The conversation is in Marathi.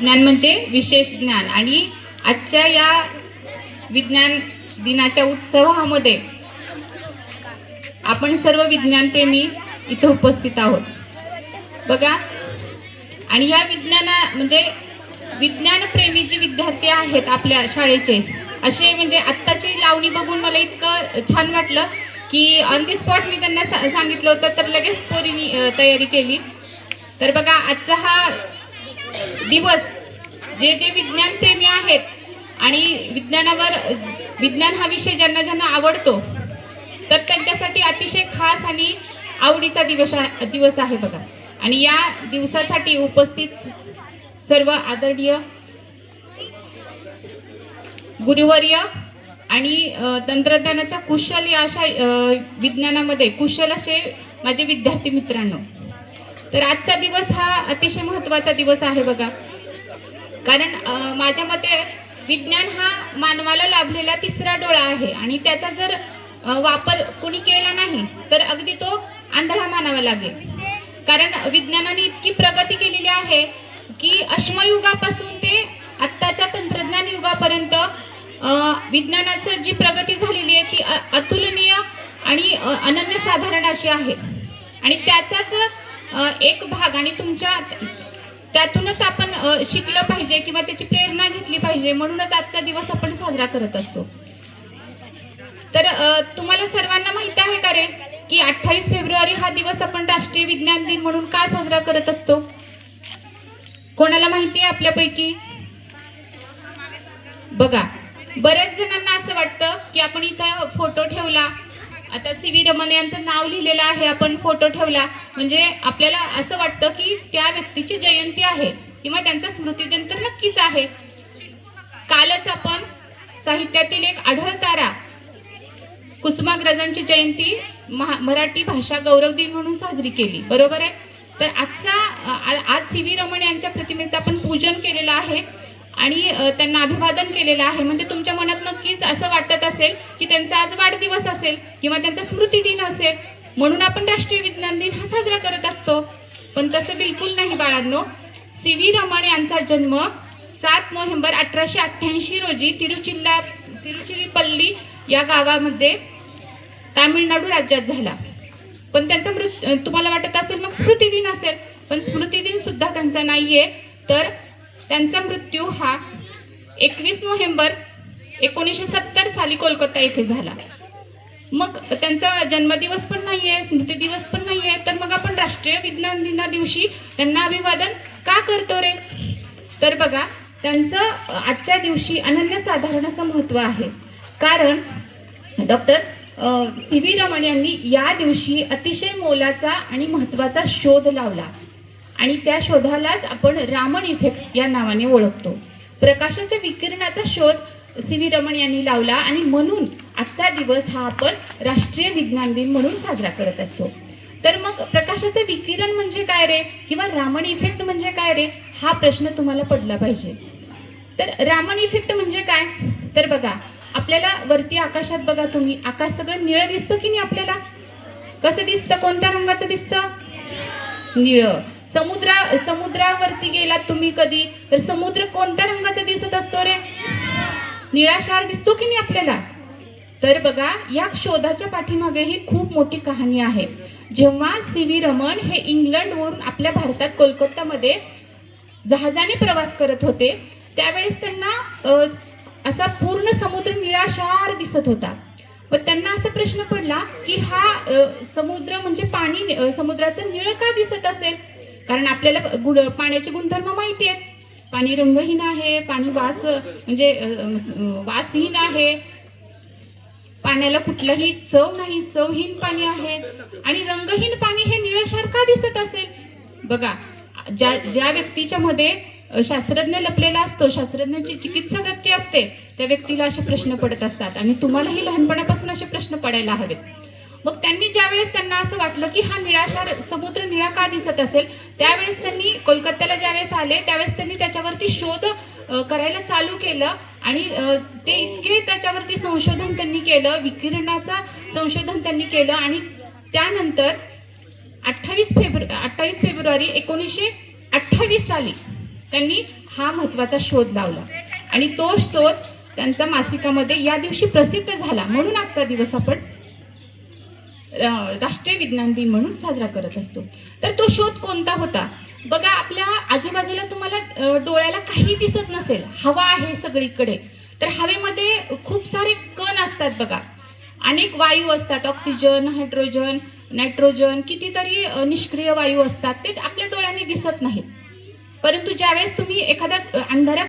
ज्ञान म्हणजे विशेष ज्ञान. आणि आजच्या या विज्ञान दिनाच्या उत्सवामध्ये आपण सर्व विज्ञानप्रेमी इथे उपस्थित आहोत बघा. आणि या म्हणजे विज्ञानप्रेमी जे विद्यार्थी आहेत आपल्या शाळेचे, असे म्हणजे आत्ताची लावणी बघून मला इतकं छान वाटलं की ऑन दी स्पॉट मी त्यांना सांगितलं होतं, तर लगेच पोरींनी तयारी केली. तर बघा, आजचा हा दिवस जे जे विज्ञानप्रेमी आहेत आणि विज्ञान हा विषय ज्यांना ज्यांना आवडतो, तर त्यांच्यासाठी अतिशय खास आणि आवडीचा दिवस आहे बघा. आणि या दिवसासाठी उपस्थित सर्व आदरणीय गुरुवर्य आणि तंत्रज्ञानाच्या कुशल या अशा विज्ञानामध्ये कुशल असे माझे विद्यार्थी मित्रांनो, तर आजचा दिवस हा अतिशय महत्त्वाचा दिवस आहे बघा. कारण माझ्या मते विज्ञान हा मानवाला लाभलेला तिसरा डोळा आहे आणि त्याचा जर वापर कोणी केला नाही तर अगदी तो आंधळा मानावा लागेल. कारण विज्ञानाने इतकी प्रगती केलेली आहे की अश्मयुगापासून ते आत्ताच्या तंत्रज्ञान युगापर्यंत विज्ञानाचं जी प्रगती झालेली आहे ती अतुलनीय आणि अनन्यसाधारण अशी आहे. आणि त्याचाच एक भाग आणि त्यातूनच आपण शिकलं पाहिजे किंवा त्याची प्रेरणा घेतली पाहिजे, म्हणूनच आजचा दिवस आपण साजरा करत असतो. तर तुम्हाला सर्वांना माहिती आहे का रे की 28 फेब्रुवारी हा दिवस आपण राष्ट्रीय विज्ञान दिन म्हणून का साजरा करत असतो? कोणाला माहिती आहे आपल्यापैकी? बघा, बऱ्याच जणांना असं वाटतं की आपण इथं फोटो ठेवला, आता सी.व्ही. रमण यांचं नाव लिहिलेलं आहे, आपण फोटो ठेवला म्हणजे आपल्याला असं वाटतं की त्या व्यक्तीची जयंती आहे किंवा त्यांचा स्मृतिदिन तर नक्कीच आहे. कालच आपण साहित्यातील एक आढळतारा कुसुमाग्रजांची जयंती मराठी भाषा गौरव दिन म्हणून साजरी केली, बरोबर आहे. तर आज सी.व्ही. रमण यांच्या प्रतिमेचं आपण पूजन केलेलं आहे आणि त्यांना अभिवादन केलेलं आहे. म्हणजे तुमच्या मनात नक्कीच असं वाटत असेल की त्यांचा आज वाढदिवस असेल किंवा त्यांचा स्मृती दिन असेल, म्हणून आपण राष्ट्रीय विज्ञान दिन हा साजरा करत असतो. पण तसं बिलकुल नाही बाळांनो. सी.व्ही. रमण यांचा जन्म 7 नोव्हेंबर 1888 रोजी तिरुचिरापल्ली या गावामध्ये तामिळनाडू राज्यात झाला. पण त्यांचा तुम्हाला वाटत असेल मग स्मृती दिन असेल, पण स्मृती दिन सुद्धा त्यांचा नाहीये. तर त्यांचा मृत्यू हा 21 नोव्हेंबर 1970 साली कोलकाता येथे झाला. मग त्यांचा जन्मदिवस पण नाहीये, स्मृती दिवस पण नाहीये, तर मग आपण राष्ट्रीय विज्ञान दिना दिवशी त्यांना अभिवादन का करतो रे? तर बघा, त्यांचं आजच्या दिवशी अनन्यसाधारण असं महत्त्व आहे. कारण डॉक्टर सी.व्ही. रमण यांनी या दिवशी अतिशय मोलाचा आणि महत्त्वाचा शोध लावला आणि त्या शोधालाच आपण रामन इफेक्ट या नावाने ओळखतो. प्रकाशाच्या विकिरणाचा शोध सी.व्ही. रमण यांनी लावला आणि म्हणून आजचा दिवस हा आपण राष्ट्रीय विज्ञान दिन म्हणून साजरा करत असतो. तर मग प्रकाशाचं विकिरण म्हणजे काय रे किंवा रामन इफेक्ट म्हणजे काय रे, हा प्रश्न तुम्हाला पडला पाहिजे. तर रामन इफेक्ट म्हणजे काय? तर बघा, आपल्याला वरती आकाशात बघा तुम्ही, आकाश सगळं निळं दिसतं की नाही? आपल्याला कसं दिसतं? कोणत्या रंगाचं दिसतं? निळं. समुद्रावरती गेलात तुम्ही कधी, तर समुद्र कोणत्या रंगाचा दिसत असतो रे? निळाशार दिसतो की नाही आपल्याला? तर बघा, या शोधाच्या पाठीमागे ही खूप मोठी कहाणी आहे. जेव्हा सी.व्ही. रमण हे इंग्लंडवरून आपल्या भारतात कोलकातामध्ये जहाजाने प्रवास करत होते, त्यावेळेस त्यांना असा पूर्ण समुद्र निळाशार दिसत होता. व त्यांना असा प्रश्न पडला की हा समुद्र म्हणजे पाणी समुद्राचं निळं का दिसत असेल? कारण आपल्याला पाण्याचे गुणधर्म माहिती आहेत. पाणी रंगहीन आहे, पाणी वासहीन आहे, पाण्याला कुठलंही चव नाही, चवहीन पाणी आहे. आणि रंगहीन पाणी हे निळाशार का दिसत असेल? बघा, ज्या व्यक्तीच्या मध्ये शास्त्रज्ञ लपलेला असतो, शास्त्रज्ञाची चिकित्सा वृत्ती असते, त्या व्यक्तीला असे प्रश्न पडत असतात आणि तुम्हालाही लहानपणापासून असे प्रश्न पडायला हवेत. मग ज्यावेळेस त्यांना असं वाटलं की हा निळाशार समुद्र निळा का दिसत असेल, त्यावेळेस त्यांनी कोलकात्याला ज्यावेळेस आले त्यावेळेस त्यांनी त्याच्यावरती शोध करायला चालू केलं आणि ते इतके त्याच्यावरती संशोधन त्यांनी केलं, विकिरणाचा संशोधन त्यांनी केलं. आणि त्यानंतर 28 फेब्रुवारी 1928 साली त्यांनी हा महत्त्वाचा शोध लावला आणि तो शोध त्यांचा मासिकामध्ये या दिवशी प्रसिद्ध झाला, म्हणून आजचा दिवस आपण राष्ट्रीय विज्ञान दिन म्हणून साजरा करत असतो. तर तो शोध कोणता होता? बघा, आपल्या आजूबाजूला तुम्हाला डोळ्याला काही दिसत नसेल, हवा आहे सगळीकडे, तर हवेमध्ये खूप सारे कण असतात बघा, अनेक वायू असतात, ऑक्सिजन, हायड्रोजन, नायट्रोजन, कितीतरी निष्क्रिय वायू असतात, ते आपल्या डोळ्यांनी दिसत नाहीत. परंतु ज्यावेळेस तुम्ही एखाद्या अंधाऱ्या